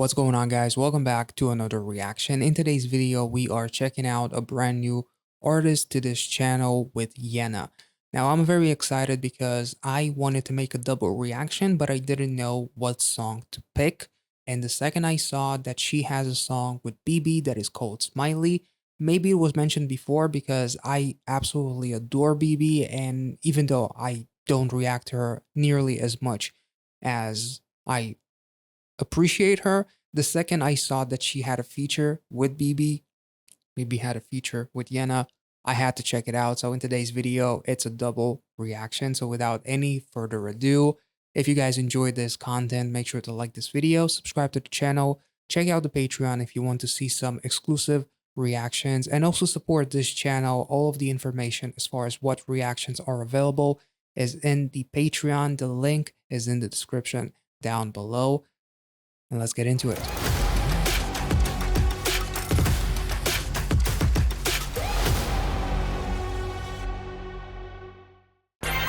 What's going on, guys? Welcome back to another reaction. In today's video, we are checking out a brand new artist to this channel with Yena. Now, I'm very excited because I wanted to make a double reaction, but I didn't know what song to pick. And the second I saw that she has a song with Bibi that is called Smiley, maybe it was mentioned before because I absolutely adore Bibi, and even though I don't react to her nearly as much as I appreciate her. The second I saw that she had a feature with Bibi, Bibi had a feature with Yena, I had to check it out. So in today's video, it's a double reaction. So without any further ado, if you guys enjoyed this content, make sure to like this video, subscribe to the channel, check out the Patreon if you want to see some exclusive reactions, and also support this channel. All of the information as far as what reactions are available is in the Patreon. The link is in the description down below. And let's get into it.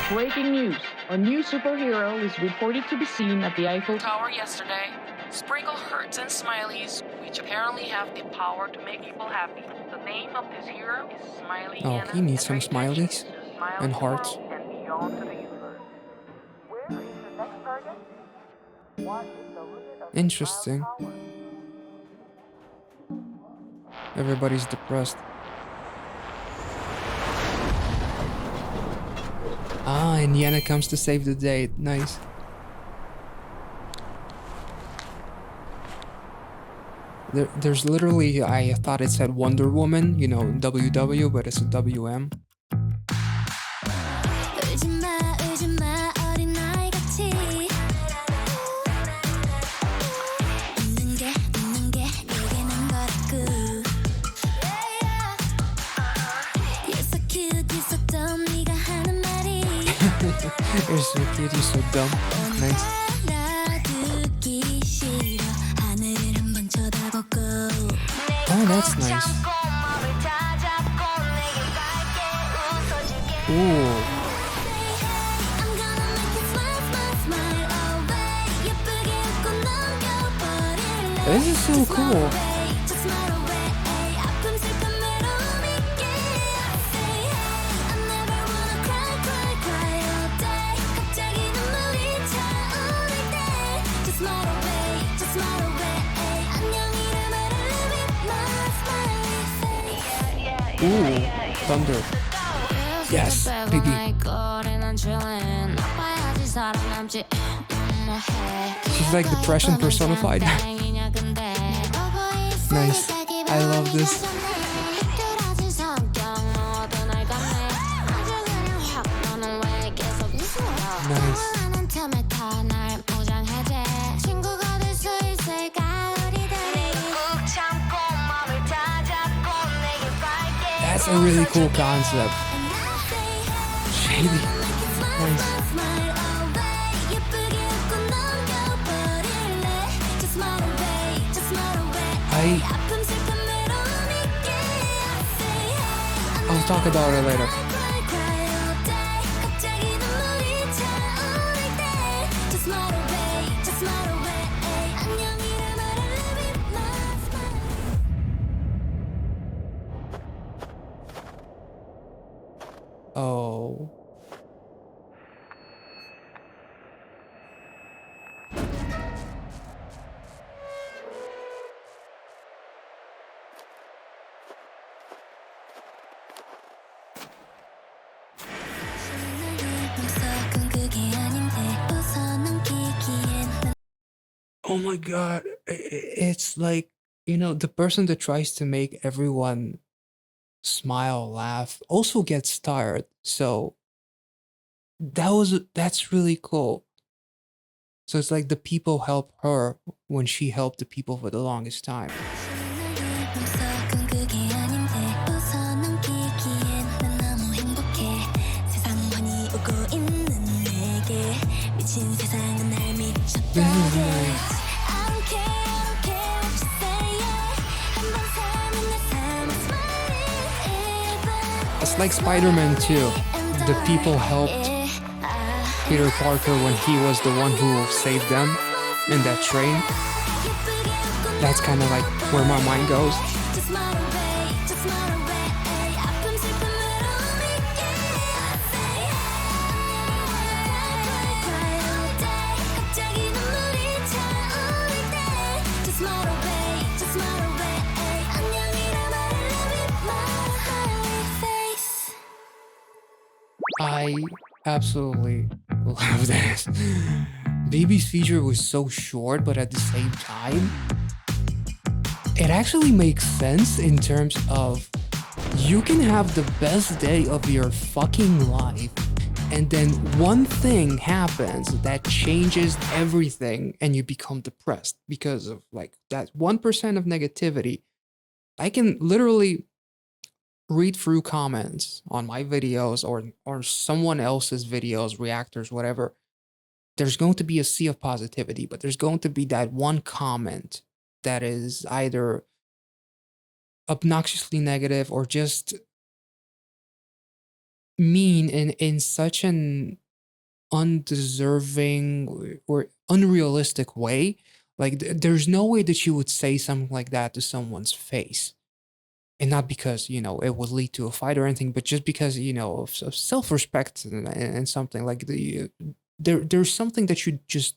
Breaking news. A new superhero is reported to be seen at the Eiffel Tower yesterday. Sprinkle hearts and smileys, which apparently have the power to make people happy. The name of this hero is Smiley. Oh, he needs some smileys and hearts. And beyond to the universe. Where is the next target? What is the limit of Interesting. power? Everybody's depressed. Ah, and Yena comes to save the day. Nice. There's literally, I thought it said Wonder Woman, you know, WW, but it's a WM. You're so cute, you're so dumb. Nice. Oh, that's nice. Ooh. This is so cool. Ooh, thunder. Yes, Bibi. She's like depression personified. Nice. I love this. Nice. That's a really cool concept. Shady. Nice. I'll talk about it later. Oh. Oh my god, it's like, you know, the person that tries to make everyone smile, laugh, also gets tired. So that's really cool. So it's like the people help her when she helped the people for the longest time. This is nice. It's like Spider-Man 2. The people helped Peter Parker when he was the one who saved them in that train. That's kind of like where my mind goes. I absolutely love this. Bibi's feature was so short, but at the same time, it actually makes sense in terms of you can have the best day of your fucking life, and then one thing happens that changes everything and you become depressed because of like that 1% of negativity. I can literally read through comments on my videos or someone else's videos, reactors, whatever. There's going to be a sea of positivity, but there's going to be that one comment that is either obnoxiously negative or just mean in such an undeserving or unrealistic way. Like there's no way that you would say something like that to someone's face. And not because, you know, it would lead to a fight or anything, but just because, you know, of self-respect and something like there's something that you just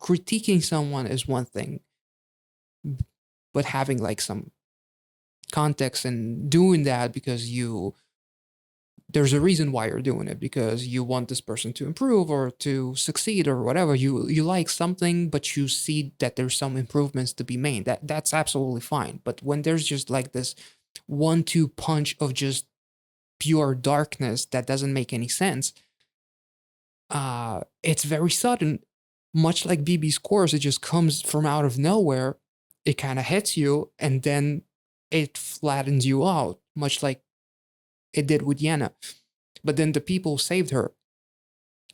critiquing someone is one thing, but having like some context and doing that because there's a reason why you're doing it, because you want this person to improve or to succeed or whatever. You like something, but you see that there's some improvements to be made. That's absolutely fine. But when there's just like this 1-2 punch of just pure darkness that doesn't make any sense, it's very sudden. Much like Bibi's course, it just comes from out of nowhere. It kind of hits you, and then it flattens you out, much like it did with Yena. But then the people saved her,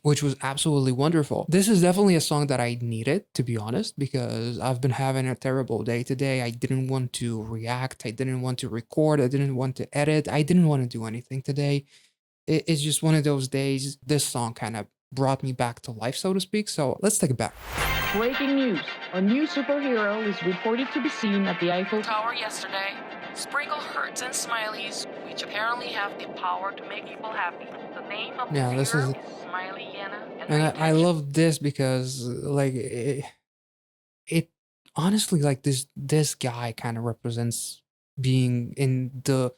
which was absolutely wonderful. This is definitely a song that I needed, to be honest, because I've been having a terrible day today. I didn't want to react. I didn't want to record. I didn't want to edit. I didn't want to do anything today. It's just one of those days. This song kind of brought me back to life, so to speak. So let's take it back. Breaking news. A new superhero is reported to be seen at the Eiffel Tower yesterday. Sprinkle hurts and smileys, which apparently have the power to make people happy. The name of Yeah, this this hero is, is Smiley, Yena, and I love this because like it honestly, like this guy kind of represents being in the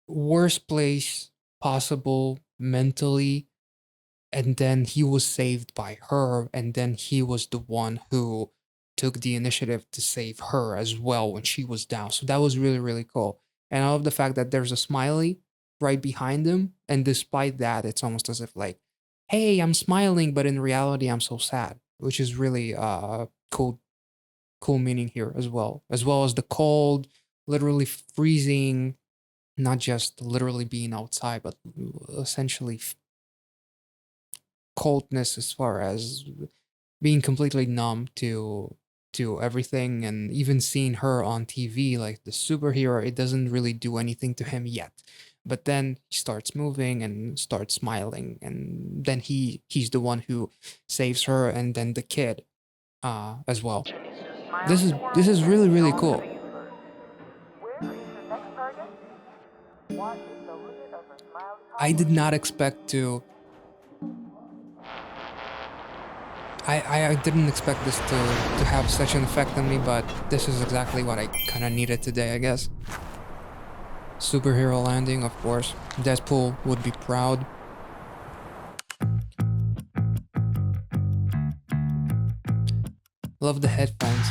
worst place possible mentally, and then he was saved by her, and then he was the one who took the initiative to save her as well when she was down. So that was really, really cool. And I love the fact that there's a smiley right behind him, and despite that, it's almost as if like, hey, I'm smiling, but in reality I'm so sad, which is really cool meaning here as well as the cold, literally freezing, not just literally being outside, but essentially coldness as far as being completely numb to everything. And even seeing her on TV like the superhero, it doesn't really do anything to him yet. But then he starts moving and starts smiling, and then he's the one who saves her, and then the kid as well. This is really, really cool. I did not expect to. I didn't expect this to have such an effect on me, but this is exactly what I kind of needed today, I guess. Superhero landing, of course. Deadpool would be proud. Love the headphones.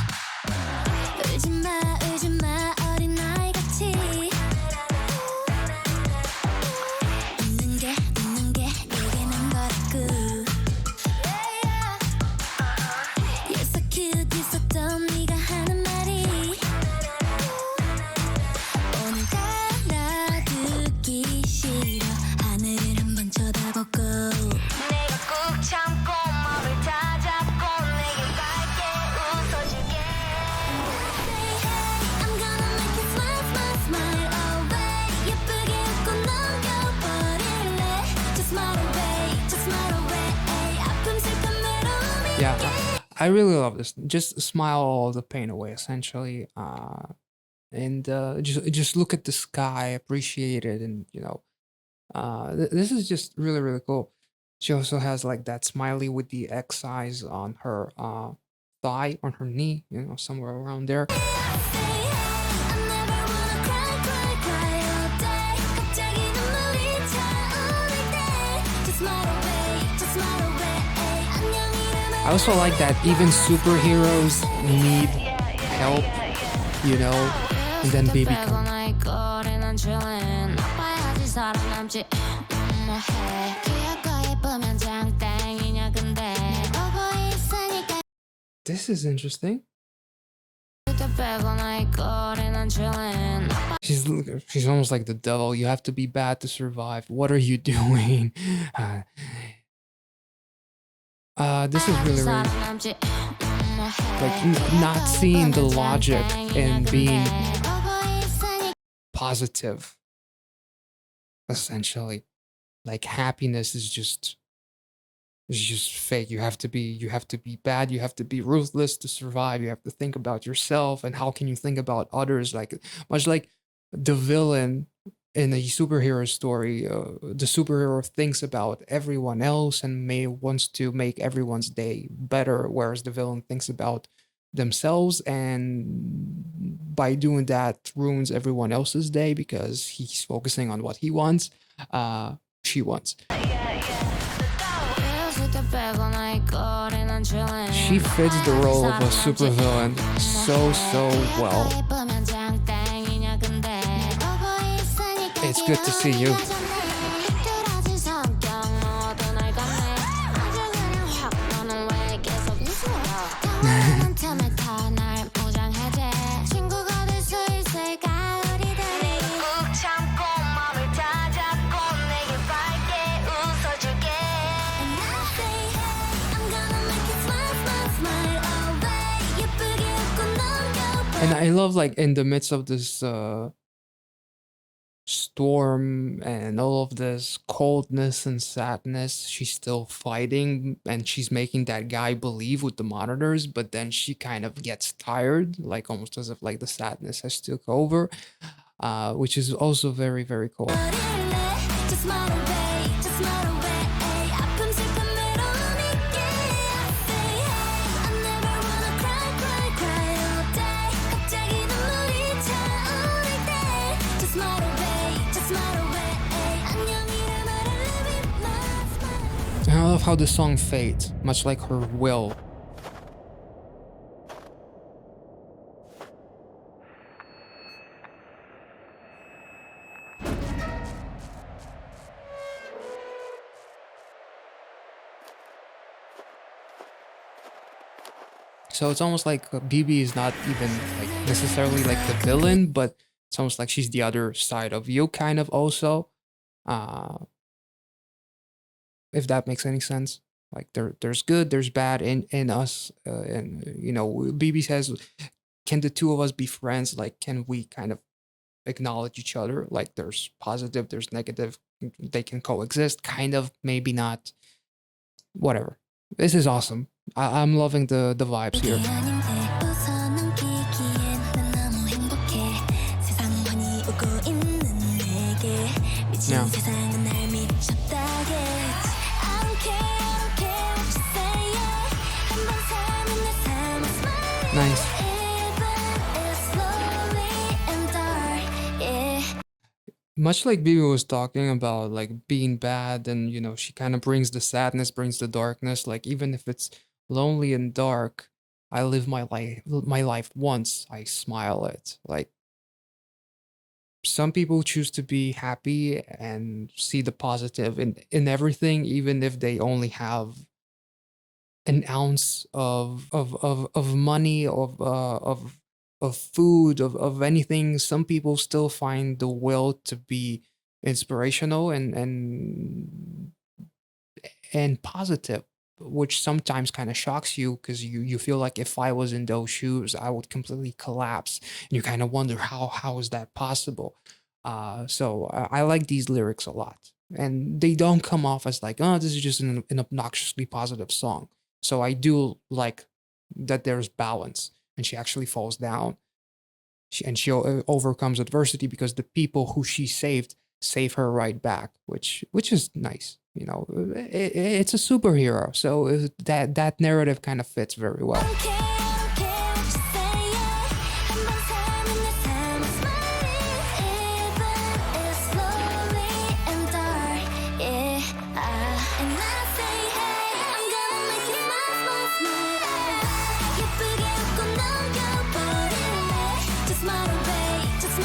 I really love this. Just smile all the pain away, essentially. And just look at the sky, appreciate it, and this is just really really cool. She also has like that smiley with the X eyes on her thigh, on her knee, somewhere around there. I also like that even superheroes need help, and then Bibi comes. This is interesting. She's almost like the devil. You have to be bad to survive. What are you doing? This is really, really like not seeing the logic in being positive. Essentially, like happiness is just fake. You have to be bad. You have to be ruthless to survive. You have to think about yourself, and how can you think about others? Like much like the villain in a superhero story, the superhero thinks about everyone else and wants to make everyone's day better, whereas the villain thinks about themselves, and by doing that ruins everyone else's day because he's focusing on what he wants. She wants. She fits the role of a supervillain so well. It's good to see you. And I love, like, in the midst of this storm and all of this coldness and sadness, she's still fighting, and she's making that guy believe with the monitors, but then she kind of gets tired, like almost as if like the sadness has took over, which is also very, very cool. I love how the song fades, much like her will. So it's almost like Bibi is not even like necessarily like the villain, but it's almost like she's the other side of you, kind of also. If that makes any sense. Like there's good, there's bad in us, and Bibi says, "Can the two of us be friends? Like, can we kind of acknowledge each other? Like, there's positive, there's negative, they can coexist, kind of, maybe not. Whatever. This is awesome. I'm loving the vibes here." Yeah. Nice. Much like Bibi was talking about, like being bad, and she kind of brings the sadness, brings the darkness. Like even if it's lonely and dark, I live my life once. I smile it. Like some people choose to be happy and see the positive in everything, even if they only have an ounce of money, of food, of anything. Some people still find the will to be inspirational and positive, which sometimes kind of shocks you because you feel like if I was in those shoes, I would completely collapse, and you kind of wonder how is that possible. So I like these lyrics a lot, and they don't come off as like, oh, this is just an obnoxiously positive song. So I do like that there's balance, and she actually falls down. She overcomes adversity because the people who she saved save her right back, which is nice. You know, it's a superhero, so that narrative kind of fits very well.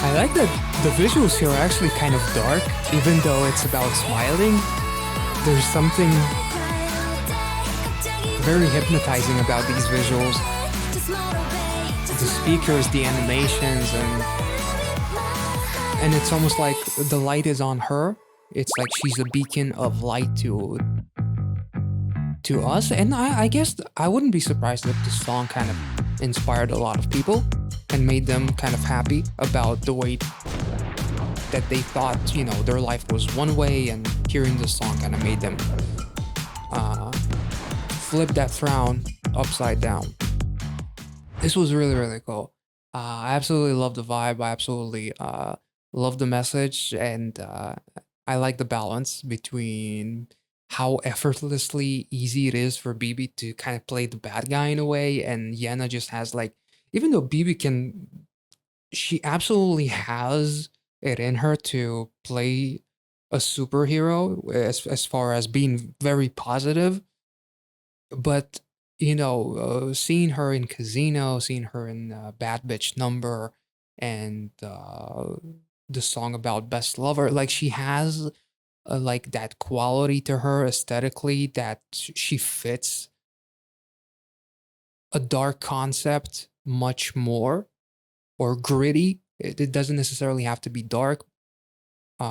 I like that the visuals here are actually kind of dark, even though it's about smiling. There's something very hypnotizing about these visuals. The speakers, the animations, and it's almost like the light is on her. It's like she's a beacon of light to us. And I guess I wouldn't be surprised if this song kind of inspired a lot of people and made them kind of happy about the way that they thought, you know, their life was one way, and hearing this song kind of made them flip that frown upside down. This was really, really cool. I absolutely love the vibe. I absolutely love the message, and I like the balance between how effortlessly easy it is for Bibi to kind of play the bad guy in a way, and Yena just has like, even though Bibi she absolutely has it in her to play a superhero as far as being very positive, but you know, seeing her in Casino, seeing her in Bad Bitch Number, and the song about Best Lover, like she has like that quality to her aesthetically that she fits a dark concept much more, or gritty. It doesn't necessarily have to be dark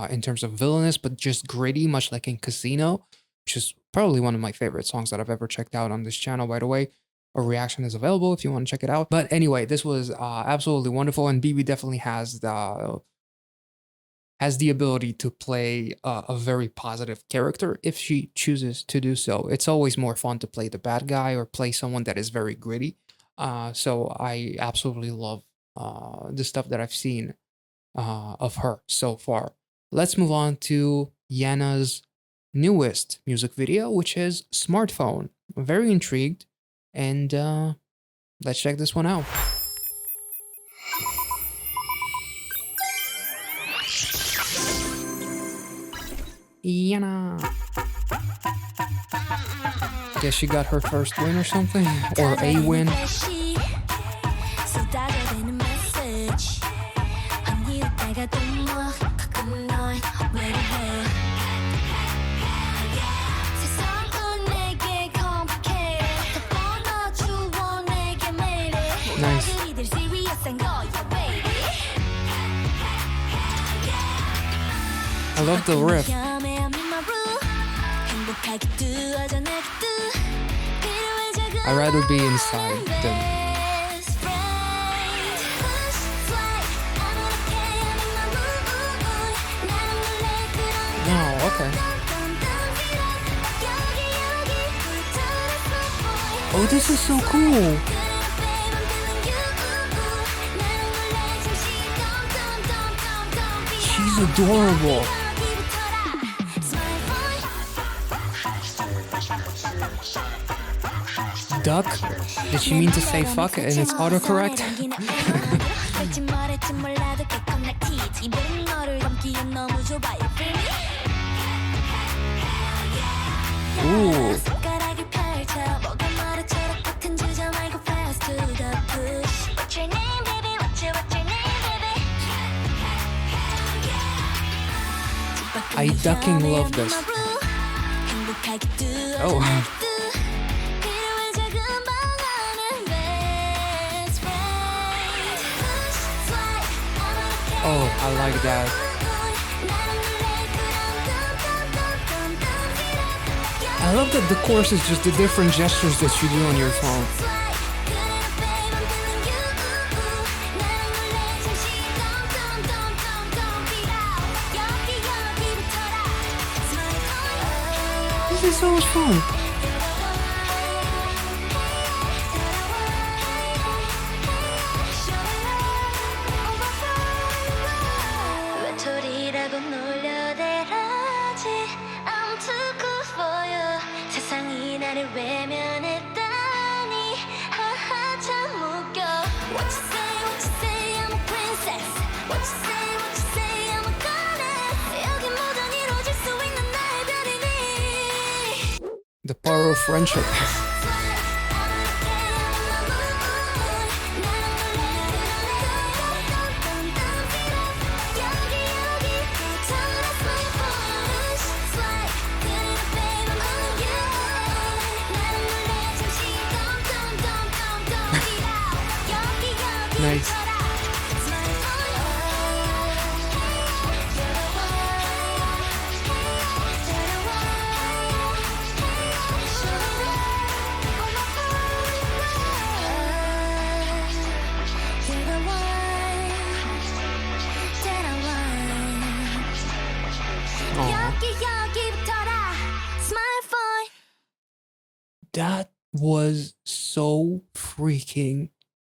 in terms of villainous, but just gritty, much like in Casino, which is probably one of my favorite songs that I've ever checked out on this channel, by the way. A reaction is available if you want to check it out. But anyway, this was absolutely wonderful, and Bibi definitely has the ability to play a very positive character if she chooses to do so. It's always more fun to play the bad guy or play someone that is very gritty. So I absolutely love the stuff that I've seen of her so far. Let's move on to Yena's newest music video, which is Smartphone. I'm very intrigued, and let's check this one out. Yena. Guess she got her first win or something, or a win. Nice. I love the riff. I'd rather be inside than... Oh, okay. Oh, this is so cool. She's adorable. Duck? Did she mean to say fuck and it's autocorrect? Ooh. I ducking love this. Oh. Oh, I like that. I love that the chorus is just the different gestures that you do on your phone. This is so much fun. The power of friendship. Nice. That was so freaking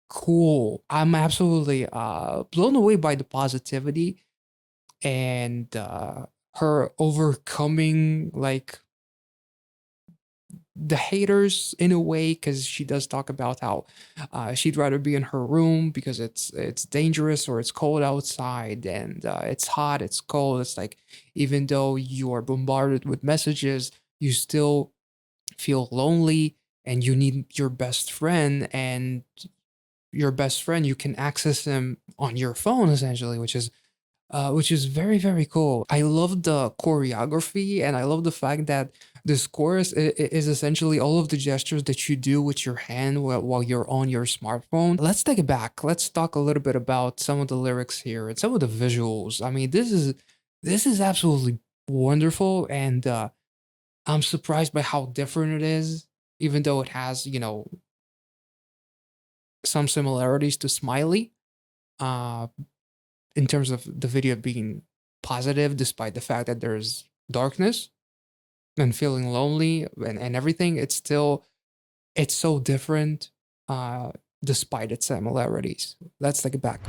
cool. I'm absolutely blown away by the positivity and her overcoming like the haters in a way, because she does talk about how she'd rather be in her room because it's dangerous or it's cold outside, and it's hot, it's cold. It's like even though you are bombarded with messages, you still feel lonely and you need your best friend, and your best friend, you can access him on your phone essentially, which is very, very cool. I love the choreography, and I love the fact that this chorus is essentially all of the gestures that you do with your hand while you're on your smartphone. Let's take it back. Let's talk a little bit about some of the lyrics here and some of the visuals. I mean, this is absolutely wonderful, and I'm surprised by how different it is, even though it has, some similarities to Smiley. Uh, in terms of the video being positive despite the fact that there's darkness and feeling lonely and everything, it's so different despite its similarities. Let's take it back.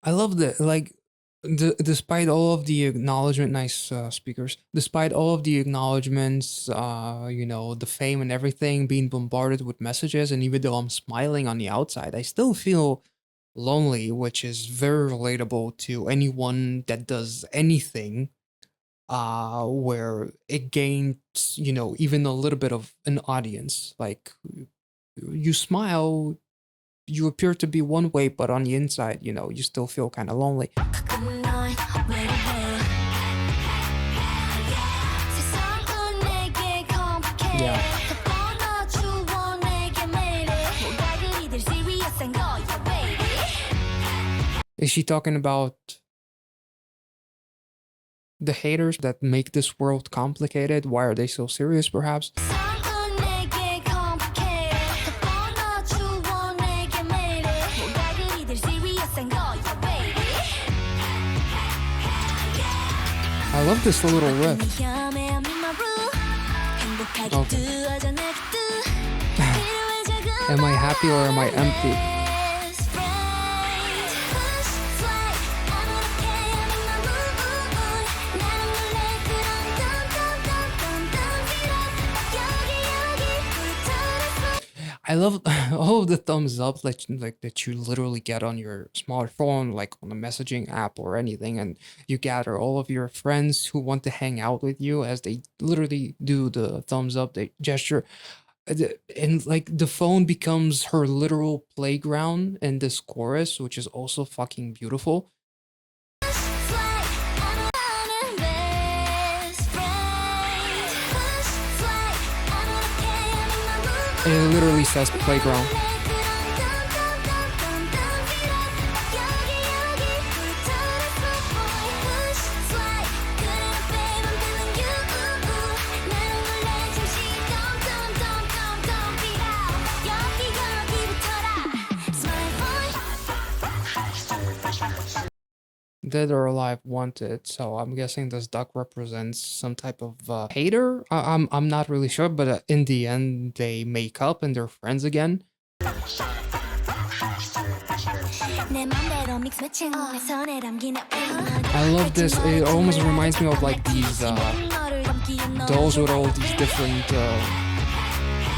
I love that, like, despite all of the acknowledgement, nice speakers, despite all of the acknowledgements, the fame and everything, being bombarded with messages, and even though I'm smiling on the outside, I still feel lonely, which is very relatable to anyone that does anything where it gains, even a little bit of an audience. Like, you smile, you appear to be one way, but on the inside, you still feel kind of lonely. Yeah. Is she talking about the haters that make this world complicated? Why are they so serious, perhaps? I love this little riff. Okay. Am I happy or am I empty? I love all of the thumbs up like that you literally get on your smartphone, like on a messaging app or anything, and you gather all of your friends who want to hang out with you as they literally do the thumbs up, the gesture. And like the phone becomes her literal playground in this chorus, which is also fucking beautiful. It literally says playground. dead or alive, wanted. So I'm guessing this duck represents some type of hater. I'm not really sure, but in the end, they make up and they're friends again. I love this. It almost reminds me of like these dolls with all these different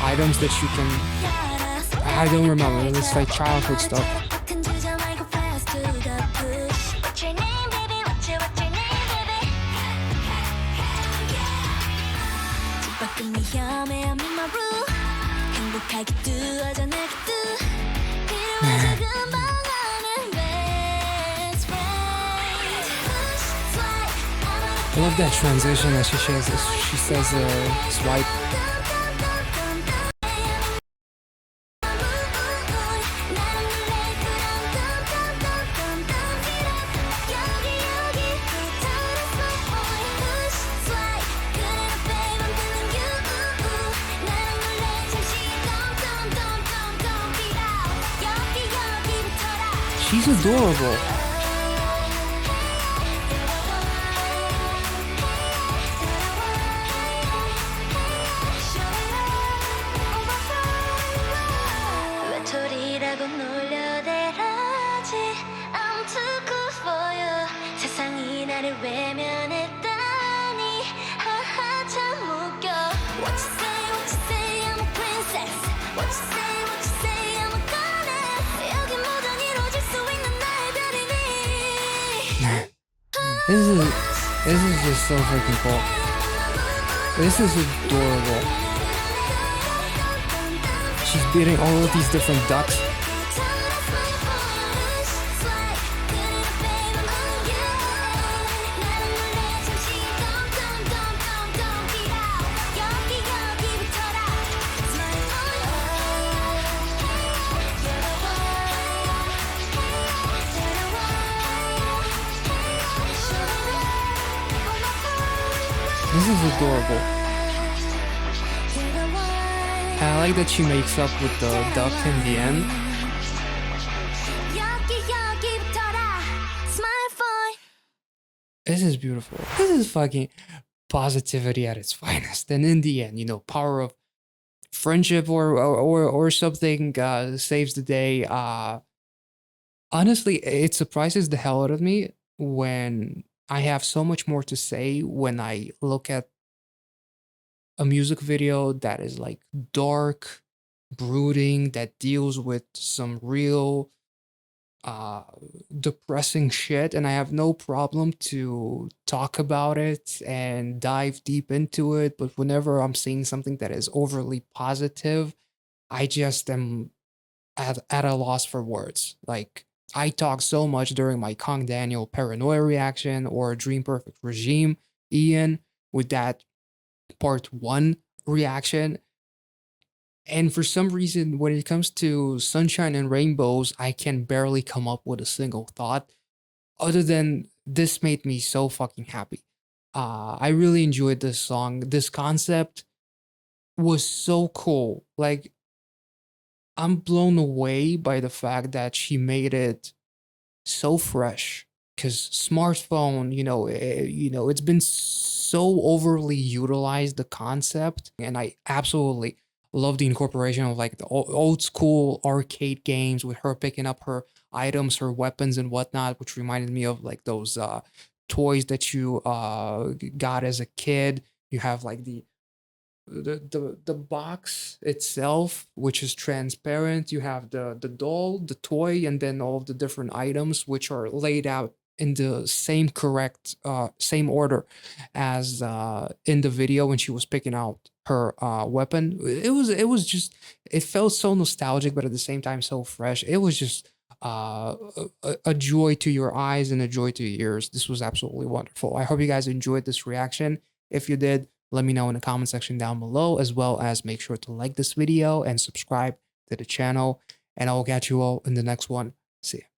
items that you can. I don't remember. It's like childhood stuff. I love that transition that she says swipe. She's adorable. This is just so freaking cool. This is adorable. She's beating all of these different ducks. This is adorable. I like that she makes up with the duck in the end. This is beautiful. This is fucking positivity at its finest. And in the end, you know, power of friendship or something saves the day. Honestly, it surprises the hell out of me when I have so much more to say when I look at a music video that is like dark, brooding, that deals with some real depressing shit, and I have no problem to talk about it and dive deep into it. But whenever I'm seeing something that is overly positive, I just am at a loss for words. Like, I talk so much during my Kong Daniel paranoia reaction or Dream Perfect Regime, Ian, with that part 1 reaction. And for some reason, when it comes to Sunshine and Rainbows, I can barely come up with a single thought other than this made me so fucking happy. I really enjoyed this song. This concept was so cool. Like, I'm blown away by the fact that she made it so fresh. Because smartphone, it's been so overly utilized, the concept, and I absolutely love the incorporation of like the old school arcade games with her picking up her items, her weapons, and whatnot, which reminded me of like those toys that you got as a kid. You have like the box itself, which is transparent. You have the doll, the toy, and then all of the different items which are laid out in the same correct same order as in the video when she was picking out her weapon. It was just, it felt so nostalgic, but at the same time so fresh. It was just a joy to your eyes and a joy to your ears. This was absolutely wonderful. I hope you guys enjoyed this reaction. If you did, let me know in the comment section down below, as well as make sure to like this video and subscribe to the channel. And I will catch you all in the next one. See ya.